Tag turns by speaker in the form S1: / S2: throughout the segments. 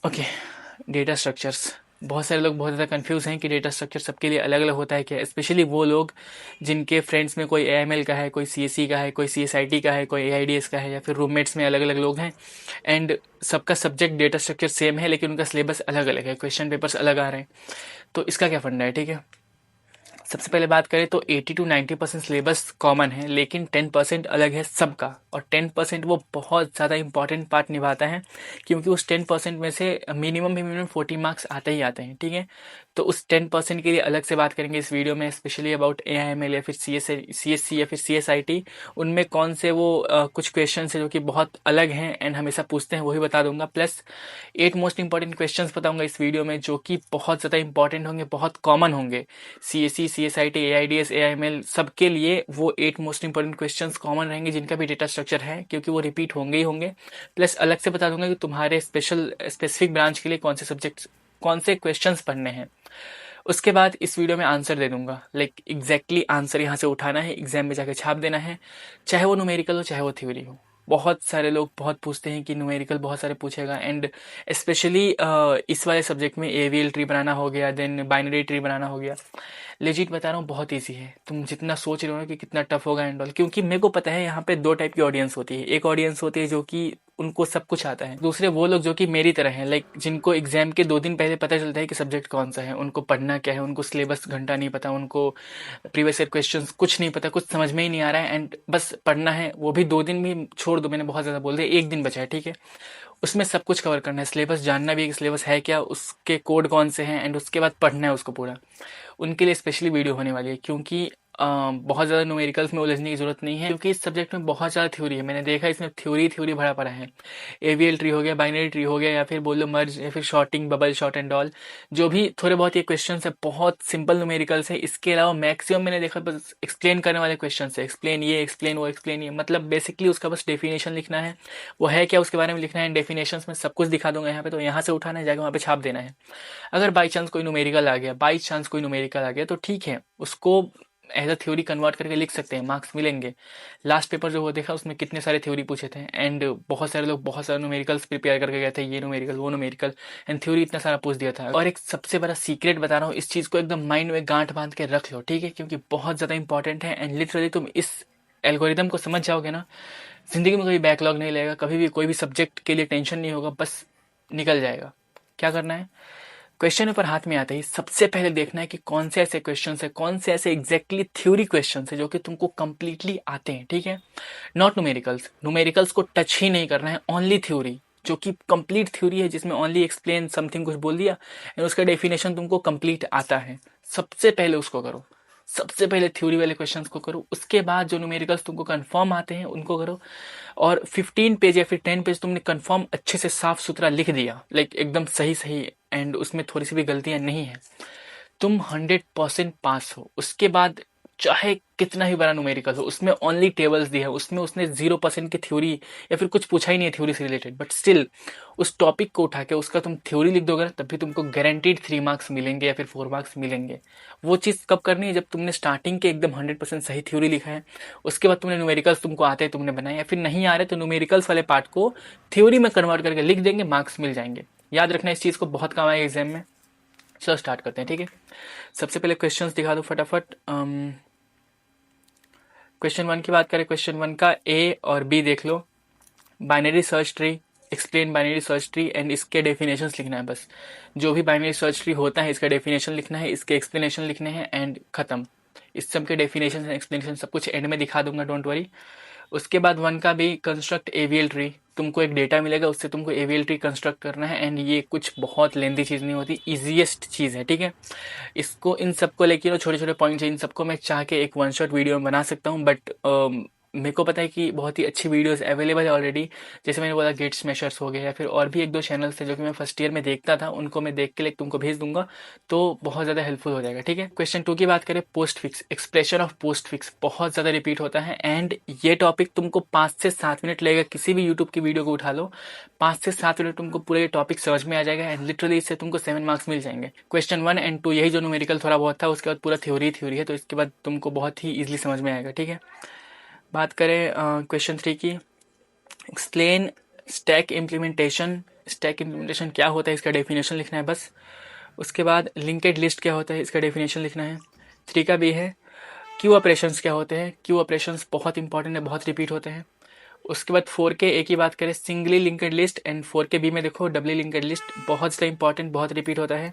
S1: Okay, data structures. बहुत सारे लोग बहुत ज़्यादा कंफ्यूज हैं कि डेटा स्ट्रक्चर सबके लिए अलग अलग होता है क्या, स्पेशली वो लोग जिनके फ्रेंड्स में कोई एएमएल का है, कोई सीएससी का है, कोई सीएसआईटी का है, कोई एआईडीएस का है, या फिर रूममेट्स में अलग अलग लोग हैं। एंड सबका सब्जेक्ट डेटा स्ट्रक्चर सेम है, लेकिन उनका सिलेबस अलग अलग है, क्वेश्चन पेपर्स अलग आ रहे हैं। तो इसका क्या फंडा है, ठीक है। सबसे पहले बात करें तो 80 to 90% सिलेबस कॉमन है, लेकिन 10% अलग है सबका। और 10% वो बहुत ज़्यादा इंपॉर्टेंट पार्ट निभाता है, क्योंकि उस 10% में से मिनिमम 40 मार्क्स आते ही आते हैं, ठीक है। तो उस 10% के लिए अलग से बात करेंगे इस वीडियो में, स्पेशली अबाउट एआईएमएल या फिर सीएससी या फिर सीएसआईटी। उनमें कौन से वो कुछ क्वेश्चन है जो कि बहुत अलग हैं एंड हमेशा पूछते हैं, वही बता दूंगा। प्लस 8 मोस्ट इंपॉर्टेंट क्वेश्चंस बताऊंगा इस वीडियो में, जो कि बहुत ज़्यादा इंपॉर्टेंट होंगे, बहुत कॉमन होंगे। सीएससी, सीएसआईटी, एआईडीएस, एआईएमएल सबके लिए वो 8 मोस्ट इंपॉर्टेंट क्वेश्चंस कॉमन रहेंगे, जिनका भी डेटा स्ट्रक्चर है, क्योंकि वो रिपीट होंगे ही होंगे। प्लस अलग से बता दूंगा कि तुम्हारे स्पेसिफिक ब्रांच के लिए कौन से सब्जेक्ट, कौन से क्वेश्चंस पढ़ने हैं। उसके बाद इस वीडियो में आंसर दे दूंगा, लाइक एग्जैक्टली आंसर यहाँ से उठाना है, एग्जाम में जाकर छाप देना है, चाहे वो न्यूमेरिकल हो चाहे वो थ्योरी हो। बहुत सारे लोग बहुत पूछते हैं कि न्यूमेरिकल बहुत सारे पूछेगा, एंड स्पेशली इस वाले सब्जेक्ट में एवीएल ट्री बनाना हो गया, देन बाइनरी ट्री बनाना हो गया। लेजिट बता रहा हूँ, बहुत ईजी है। तुम जितना सोच रहे हो ना कि कितना टफ होगा एंड ऑल, क्योंकि मेरे को पता है यहाँ पे दो टाइप की ऑडियंस होती है। एक ऑडियंस होती है जो कि उनको सब कुछ आता है, दूसरे वो लोग जो कि मेरी तरह हैं, लाइक जिनको एग्जाम के 2 दिन पहले पता चलता है कि सब्जेक्ट कौन सा है, उनको पढ़ना क्या है, उनको सिलेबस घंटा नहीं पता, उनको प्रीवियस ईयर क्वेश्चंस कुछ नहीं पता, कुछ समझ में ही नहीं आ रहा है एंड बस पढ़ना है। वो भी 2 दिन भी छोड़ दो, मैंने बहुत ज़्यादा बोल दिया, 1 दिन बचा है, ठीक है। उसमें सब कुछ कवर करना है, सिलेबस जानना भी है कि सिलेबस है क्या, उसके कोड कौन से हैं, एंड उसके बाद पढ़ना है उसको पूरा। उनके लिए स्पेशली वीडियो होने वाली है, क्योंकि बहुत ज़्यादा न्यूमेरिकल्स में उलझने की जरूरत नहीं है, क्योंकि इस सब्जेक्ट में बहुत ज़्यादा थ्योरी है। मैंने देखा इसमें थ्योरी थ्योरी भरा पड़ा है। एवीएल ट्री हो गया, बाइनरी ट्री हो गया, या फिर बोलो मर्ज, या फिर sorting, bubble sort and all, जो भी थोड़े बहुत ये क्वेश्चन है, बहुत सिंपल न्यूमेरिकल्स है। इसके अलावा मैक्सिमम मैंने देखा बस एक्सप्लेन करने वाले क्वेश्चन है, एक्सप्लेन ये, एक्सप्लेन वो, एक्सप्लेन ये, मतलब बेसिकली उसका बस डेफिनेशन लिखना है, वो है क्या उसके बारे में लिखना है। डेफिनेशन में सब कुछ दिखा दूंगा यहाँ पे, तो यहाँ से उठाना है, जाकर वहाँ पे छाप देना है। अगर बाई चांस कोई न्यूमेरिकल आ गया, बाई चांस कोई न्यूमेरिकल आ गया, तो ठीक है, उसको एज अ थ्योरी कन्वर्ट करके लिख सकते हैं, मार्क्स मिलेंगे। लास्ट पेपर जो वो देखा उसमें कितने सारे थ्योरी पूछे थे, एंड बहुत सारे लोग बहुत सारे न्यूमेरिकल्स प्रिपेयर करके गए थे, ये न्यूमेरिकल वो न्यूमेरिकल, एंड थ्योरी इतना सारा पूछ दिया था। और एक सबसे बड़ा सीक्रेट बता रहा हूँ, इस चीज को एकदम माइंड में गांठ बांध के रख लो, ठीक है, क्योंकि बहुत ज्यादा इंपॉर्टेंट है। एंड लिटरली तुम इस एल्गोरिदम को समझ जाओगे ना, जिंदगी में कभी बैकलॉग नहीं लगेगा, कभी भी कोई भी सब्जेक्ट के लिए टेंशन नहीं होगा, बस निकल जाएगा। क्या करना है, क्वेश्चन पेपर हाथ में आते ही सबसे पहले देखना है कि कौन से ऐसे क्वेश्चन है, कौन से ऐसे एग्जैक्टली थ्योरी क्वेश्चन है जो कि तुमको कंप्लीटली आते हैं, ठीक है। नॉट न्यूमेरिकल्स, न्यूमेरिकल्स को टच ही नहीं करना है, ओनली थ्योरी, जो कि कंप्लीट थ्योरी है, जिसमें ओनली एक्सप्लेन समथिंग कुछ बोल दिया एंड उसका डेफिनेशन तुमको कंप्लीट आता है। सबसे पहले उसको करो, सबसे पहले थ्योरी वाले क्वेश्चंस को करो, उसके बाद जो न्यूमेरिकल्स तुमको कंफर्म आते हैं उनको करो। और 15 पेज या फिर 10 पेज तुमने कंफर्म अच्छे से साफ सुथरा लिख दिया, लाइक एकदम सही सही, एंड उसमें थोड़ी सी भी गलतियां नहीं है, तुम 100% पास हो। उसके बाद चाहे कितना ही बड़ा न्यूमेरिकल हो, उसमें ओनली टेबल्स दी है, उसमें उसने 0% की थ्योरी या फिर कुछ पूछा ही नहीं है थ्योरी से रिलेटेड, बट स्टिल उस टॉपिक को उठा के उसका तुम थ्योरी लिख दोगे ना, तब भी तुमको गारंटीड 3 मार्क्स मिलेंगे या फिर 4 मार्क्स मिलेंगे। वो चीज़ कब करनी है, जब तुमने स्टार्टिंग के एकदम 100% सही थ्योरी लिखा है, उसके बाद तुमने न्यूमेरिकल्स तुमको आते हैं, तुमने बनाए, या फिर नहीं आ रहे तो न्यूमेरिकल्स वाले पार्ट को थ्योरी में कन्वर्ट करके लिख देंगे, मार्क्स मिल जाएंगे। याद रखना इस चीज़ को, बहुत काम आएगा एग्जाम में। चलो स्टार्ट करते हैं, ठीक है। सबसे पहले क्वेश्चंस दिखा दो फटाफट। क्वेश्चन 1 की बात करें, क्वेश्चन 1 का ए और बी देख लो। Binary search tree, explain binary search tree, and इसके डेफिनेशंस लिखना है बस। जो भी बाइनरी सर्च ट्री होता है इसका डेफिनेशन लिखना है, इसके एक्सप्लेनेशन लिखने हैं, एंड खत्म। इस सब के डेफिनेशन एंड एक्सप्लेनेशन सब कुछ एंड में दिखा दूंगा, डोंट वरी। उसके बाद 1 का भी कंस्ट्रक्ट एवीएल ट्री, तुमको एक डेटा मिलेगा, उससे तुमको एवीएल ट्री कंस्ट्रक्ट करना है, एंड ये कुछ बहुत लेंदी चीज़ नहीं होती, ईजीएस्ट चीज़ है, ठीक है। इसको इन सबको लेके छोटे छोटे पॉइंट्स हैं, इन सबको मैं चाह के एक वन शॉट वीडियो में बना सकता हूँ, बट मेरे को पता है कि बहुत ही अच्छी वीडियोस अवेलेबल है ऑलरेडी। जैसे मैंने बोला गेट स्मैशर्स हो गए, या फिर और भी 1-2 चैनल्स थे जो कि मैं फर्स्ट ईयर में देखता था, उनको मैं देख के लिए तुमको भेज दूंगा, तो बहुत ज़्यादा हेल्पफुल हो जाएगा, ठीक है। क्वेश्चन 2 की बात करें, post fix, expression of post fix बहुत ज़्यादा रिपीट होता है, एंड ये टॉपिक तुमको 5 से 7 मिनट लगेगा, किसी भी यूट्यूब की वीडियो को उठा लो, 5 से 7 मिनट तुमको पूरे टॉपिक समझ में आ जाएगा, एंड लिटरली इससे तुमको 7 मार्क्स मिल जाएंगे। क्वेश्चन 1 एंड 2 यही जो न्यूमेरिकल थोड़ा बहुत था, उसके बाद पूरा थ्योरी थ्योरी है, तो इसके बाद तुमको बहुत ही ईजिली समझ में आएगा, ठीक है। बात करें क्वेश्चन 3 की, explain stack implementation, stack implementation क्या होता है इसका डेफिनेशन लिखना है बस। उसके बाद लिंकेड लिस्ट क्या होता है इसका डेफिनेशन लिखना है। 3 का भी है क्यू ऑपरेशंस क्या होते हैं, क्यू ऑपरेशंस बहुत इंपॉर्टेंट है, बहुत रिपीट होते हैं। उसके बाद 4K ए की बात करें singly linked list, and 4K B में देखो डबली लिंक्ड लिस्ट, बहुत ज़्यादा इंपॉर्टेंट, बहुत रिपीट होता है।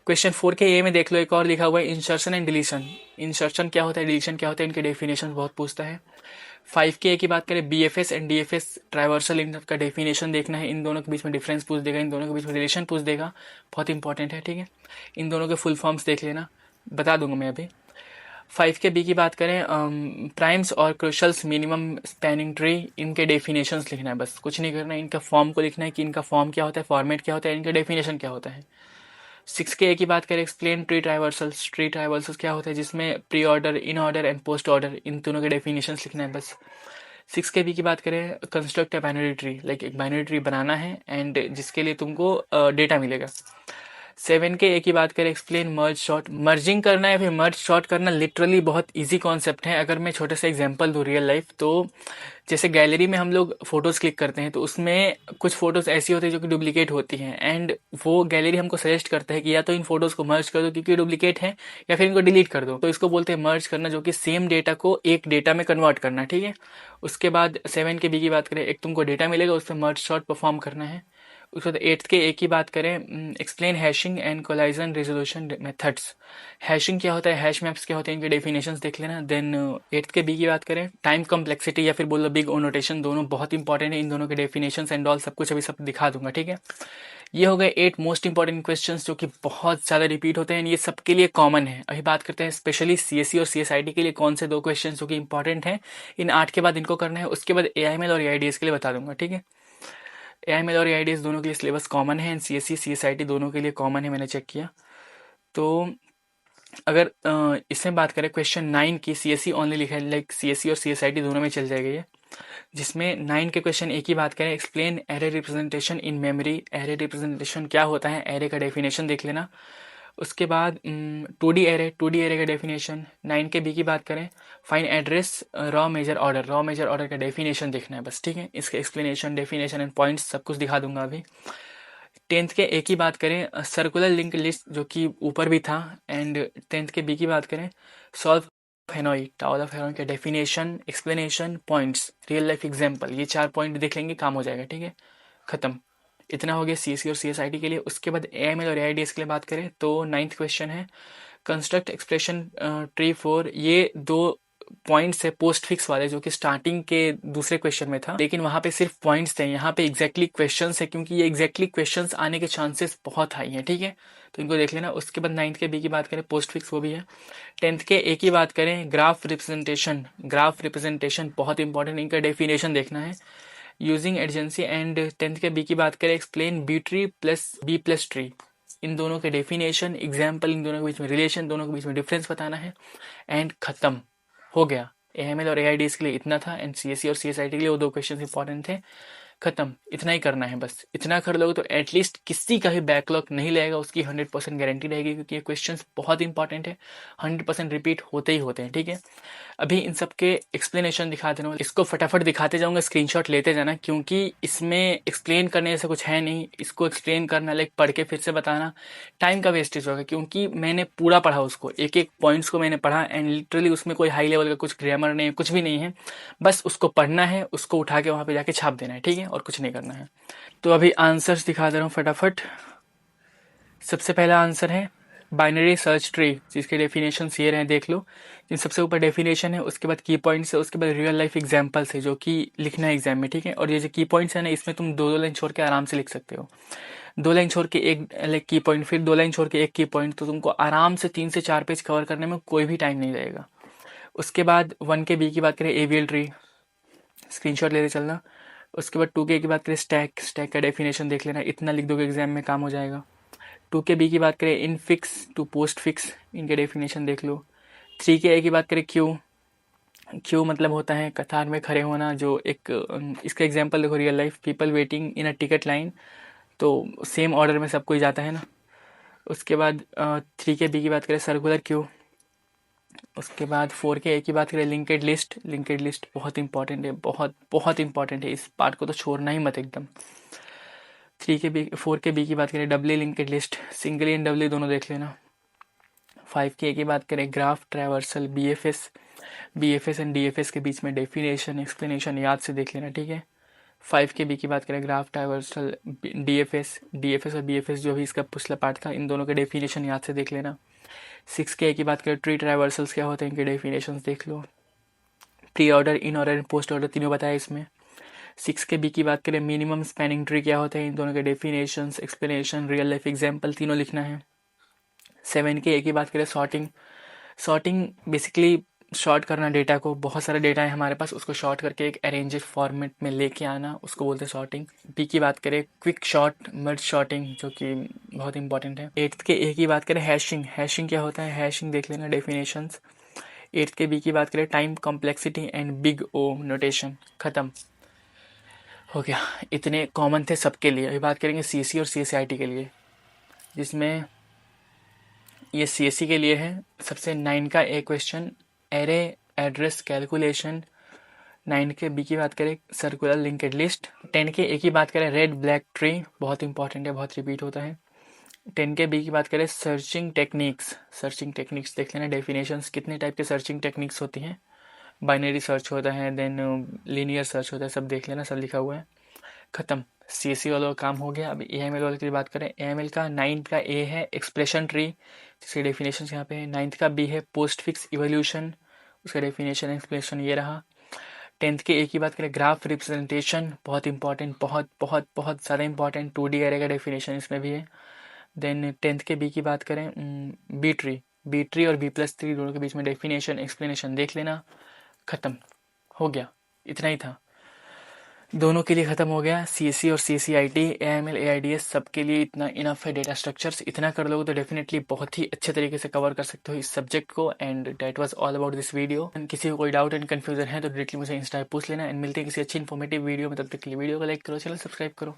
S1: क्वेश्चन 4K ए में देख लो एक और लिखा हुआ है इंसर्शन एंड डिलीशन। इंसर्शन क्या होता है, डिलीशन क्या होता है, इनके डेफिनेशन बहुत पूछता है। 5K ए की बात करें BFS एंड DFS ट्राइवर्सल, इनका डेफिनेशन देखना है, इन दोनों के बीच में डिफरेंस पूछ देगा, इन दोनों के बीच में रिलेशन पूछ देगा, बहुत इंपॉर्टेंट है, ठीक है। इन दोनों के फुल फॉर्म्स देख लेना, बता दूंगा मैं अभी। 5K बी की बात करें प्राइम्स और क्रूशल्स मिनिमम स्पैनिंग ट्री, इनके डेफिनेशंस लिखना है बस, कुछ नहीं करना है। इनका फॉर्म को लिखना है कि इनका फॉर्म क्या होता है, फॉर्मेट क्या होता है, इनका डेफिनेशन क्या होता है। 6K की बात करें explain tree traversals, tree traversals क्या होता है जिसमें pre order, in order and post order, इन दोनों के डेफिनेशंस लिखना है बस। 6KB की बात करें construct a binary tree, like एक बाइनरी ट्री बनाना है एंड जिसके लिए तुमको डेटा मिलेगा। 7K की बात करें एक्सप्लेन मर्ज शॉर्ट, मर्जिंग करना है फिर मर्ज शॉर्ट करना लिटरली बहुत इजी कॉन्सेप्ट है। अगर मैं छोटे से एग्जांपल दूँ रियल लाइफ, तो जैसे गैलरी में हम लोग फोटोज़ क्लिक करते हैं तो उसमें कुछ फ़ोटोज़ ऐसी होती है जो कि डुप्लीकेट होती हैं, एंड वो गैलरी हमको सजेस्ट करता है कि या तो इन फोटोज़ को मर्ज कर दो क्योंकि डुप्लीकेट है, या फिर इनको डिलीट कर दो, तो इसको बोलते हैं मर्ज करना, जो कि सेम डेटा को एक डेटा में कन्वर्ट करना, ठीक है। उसके बाद 7KB की बात करें, एक तुमको डेटा मिलेगा उस पर मर्ज शॉर्ट परफॉर्म करना है। उसके बाद 8K की बात करें explain hashing and collision resolution methods, hashing क्या होता है, हैश मैप्स क्या होते हैं, इनके डेफिनेशंस देख लेना। देन 8K की बात करें टाइम कम्प्लेक्सिटी या फिर बोलो बिग ओ नोटेशन, दोनों बहुत इंपॉर्टेंट है, इन दोनों के डेफिनेशंस एंड ऑल सब कुछ अभी सब दिखा दूंगा, ठीक है। ये हो गए 8 मोस्ट इंपॉर्टेंट क्वेश्चंस जो कि बहुत ज़्यादा रिपीट होते हैं, ये सबके लिए कॉमन है। अभी बात करते हैं स्पेशली CSE और CSIT के लिए कौन से 2 क्वेश्चन जो कि इंपॉर्टेंट हैं, इन 8 के बाद इनको करना है। उसके बाद AIML और AIDS के लिए बता दूंगा, ठीक है। AIML और AIDS दोनों के लिए सिलेबस कॉमन है, एंड CSE CSIT दोनों के लिए कॉमन है, मैंने चेक किया। तो अगर इसमें बात करें क्वेश्चन 9 की, CSE ओनली लिखा है, लाइक CSE और CSIT दोनों में चल जाएगा ये। जिसमें 9 के क्वेश्चन एक ही बात करें explain array representation in memory, array representation क्या होता है, एरे का डेफिनेशन देख लेना। उसके बाद 2D एरे का डेफिनेशन। 9 के बी की बात करें find address row major order, row major order का डेफिनेशन देखना है बस, ठीक है। इसके एक्सप्लेनेशन, डेफिनेशन एंड पॉइंट्स सब कुछ दिखा दूंगा अभी। 10th के ए की बात करें सर्कुलर लिंक लिस्ट, जो कि ऊपर भी था। एंड 10th के बी की बात करें solve Hanoi, tower of Hanoi का definition, explanation, points, real life example, ये 4 पॉइंट देख लेंगे, काम हो जाएगा, ठीक है, खत्म। इतना हो गया CSE और CSIT के लिए। उसके बाद AML और AIDS के लिए बात करें तो 9th क्वेश्चन है कंस्ट्रक्ट एक्सप्रेशन ट्री फॉर, ये 2 पॉइंट्स है पोस्ट फिक्स वाले, जो कि स्टार्टिंग के दूसरे क्वेश्चन में था, लेकिन वहां पे सिर्फ पॉइंट्स थे, यहाँ पे एग्जैक्टली क्वेश्चंस है, क्योंकि ये एग्जैक्टली क्वेश्चंस आने के चांसेस बहुत हाई हैं, ठीक है, तो इनको देख लेना। उसके बाद 9th के बी की बात करें पोस्ट फिक्स, वो भी है। 10th के ए की बात करें ग्राफ रिप्रेजेंटेशन, ग्राफ रिप्रेजेंटेशन बहुत इंपॉर्टेंट, इनका डेफिनेशन देखना है यूजिंग एडजेंसी। एंड 10th के बी की बात करें explain B tree plus B plus tree, इन दोनों के डेफिनेशन, एग्जाम्पल, इन दोनों के बीच में रिलेशन, दोनों के बीच में डिफरेंस बताना है, एंड खत्म हो गया। AML और AIDS के लिए इतना था, एंड CSE और CSIT के लिए वो 2 क्वेश्चन इंपॉर्टेंट थे, खत्म। इतना ही करना है बस, इतना कर लोगे तो एटलीस्ट किसी का भी बैकलॉग नहीं लगेगा, उसकी 100% गारंटी रहेगी, क्योंकि ये क्वेश्चंस बहुत इंपॉर्टेंट है, 100% रिपीट होते ही होते हैं, ठीक है। अभी इन सब के एक्सप्लेनेशन दिखा दे रहा हूँ, इसको फटाफट दिखाते जाऊंगा, स्क्रीनशॉट लेते जाना, क्योंकि इसमें एक्सप्लेन करने जैसा कुछ है नहीं। इसको एक्सप्लेन करना लाइक पढ़ के फिर से बताना टाइम का वेस्टेज होगा, क्योंकि मैंने पूरा पढ़ा उसको, एक एक पॉइंट्स को मैंने पढ़ा, एंड लिटरली उसमें कोई हाई लेवल का कुछ ग्रामर नहीं है, कुछ भी नहीं है, बस उसको पढ़ना है, उसको उठा के वहाँ पे जाके छाप देना है, ठीक है, और कुछ नहीं करना है। तो अभी आंसर्स दिखा दे रहा हूँ फटाफट। सबसे पहला आंसर है बाइनरी सर्च ट्री, जिसके डेफिनेशन ये रहे, देख लो। जिन सबसे ऊपर डेफिनेशन है, उसके बाद की पॉइंट्स है, उसके बाद रियल लाइफ एग्जांपल्स है जो कि लिखना है एग्जाम में, ठीक है। और ये जो की पॉइंट्स है ना, इसमें तुम 2-2 लाइन छोड़ के आराम से लिख सकते हो, 2 लाइन छोड़ के एक लाइक की पॉइंट, फिर 2 लाइन छोड़ के एक की पॉइंट, तो तुमको आराम से 3 से 4 पेज कवर करने में कोई भी टाइम नहीं लगेगा। उसके बाद 1 के बी की बात करें एवियल ट्री, स्क्रीनशॉट लेते चलना। उसके बाद 2 के की बात करें स्टैक, स्टैक का डेफिनेशन देख लेना, इतना लिख दोगे एग्जाम में, काम हो जाएगा। 2 के बी की बात करें infix to postfix, इनके डेफिनेशन देख लो। 3 के ए की बात करें क्यू, क्यू मतलब होता है कतार में खड़े होना, जो एक इसका एग्जांपल देखो real life, people waiting in a ticket line, तो सेम ऑर्डर में सब कोई जाता है ना। उसके बाद 3 के बी की बात करें सर्कुलर क्यू। उसके बाद 4 के ए की बात करें लिंकेड लिस्ट, लिंकेड लिस्ट बहुत इंपॉर्टेंट है, बहुत बहुत इंपॉर्टेंट है, इस पार्ट को तो छोड़ना ही मत एकदम। फोर के बी की बात करें डबली लिंक्ड लिस्ट, सिंगली एंड डबली दोनों देख लेना। 5 के ए की बात करें graph traversal, BFS and DFS के बीच में डेफिनेशन एक्सप्लेनेशन याद से देख लेना, ठीक है। 5 के बी की बात करें ग्राफ ट्रैवर्सल, डीएफएस और बीएफएस जो भी इसका पिछला पार्ट था, इन दोनों के डेफिनेशन याद से देख लेना। 6 के ए की बात करें ट्री ट्रैवर्सल्स क्या होते हैं, इनके डेफिनेशन देख लो। Pre order, in order and post order तीनों बताया इसमें। 6 के बी की बात करें मिनिमम स्पैनिंग ट्री क्या होता है, इन दोनों के definition explanation real life example तीनों लिखना है। 7 के ए की बात करें सॉर्टिंग बेसिकली शॉर्ट करना डेटा को, बहुत सारा डेटा है हमारे पास, उसको शॉर्ट करके एक अरेंजेड फॉर्मेट में लेके आना, उसको बोलते हैं सॉर्टिंग। बी की बात करें क्विक शॉर्ट मर्ज शॉर्टिंग, जो कि बहुत इंपॉर्टेंट है। 8 के ए की बात करें हैशिंग क्या होता है, हैशिंग देख लेना डेफिनेशंस। 8 के बी की बात करें time complexity and big O notation, खत्म हो गया। इतने कॉमन थे सबके लिए। अभी बात करेंगे सीएससी और सीएसआईटी के लिए, जिसमें ये सीएससी के लिए है। सबसे 9 का ए क्वेश्चन एरे एड्रेस कैलकुलेशन। 9 के बी की बात करें सर्कुलर लिंक्ड लिस्ट। 10 के ए की बात करें रेड ब्लैक ट्री, बहुत इंपॉर्टेंट है, बहुत रिपीट होता है। 10 के बी की बात करें सर्चिंग टेक्निक्स देख लेना डेफिनेशंस, कितने टाइप के सर्चिंग टेक्निक्स होती हैं। बाइनरी सर्च होता है, देन लीनियर सर्च होता है, सब देख लेना, सब लिखा हुआ है, खत्म। सीएससी वालों का काम हो गया। अब एएमएल वाले की बात करें, एएमएल का 9 का ए है एक्सप्रेशन ट्री, जिसके डेफिनेशन यहाँ पे है। 9 का बी है पोस्ट फिक्स इवोल्यूशन, उसका डेफिनेशन एक्सप्लेनेशन ये रहा। 10th के ए की बात करें ग्राफ रिप्रेजेंटेशन, बहुत इंपॉर्टेंट, बहुत बहुत बहुत ज़्यादा इंपॉर्टेंट। 2D एरे का डेफिनेशन इसमें भी है। देन 10th के बी की बात करें बी ट्री और B+3 दोनों के बीच में डेफिनेशन एक्सप्लेनेशन देख लेना, खत्म हो गया। इतना ही था, दोनों के लिए ख़त्म हो गया। सीएससी और सीएससीआईटी, एएमएल, एआईडीएस, सबके लिए इतना इनफ है। डेटा स्ट्रक्चर्स इतना कर लोगे तो डेफिनेटली बहुत ही अच्छे तरीके से कवर कर सकते हो इस सब्जेक्ट को। And that was all about this video. किसी को कोई डाउट एंड कन्फ्यूजन है तो डायरेक्टली मुझे इंस्टा पे पूछ लेना। एंड मिलते हैं किसी अच्छी इन्फॉर्मेटिव वीडियो में, तब तक के लिए वीडियो को लाइक करो, चैनल सब्सक्राइब करो।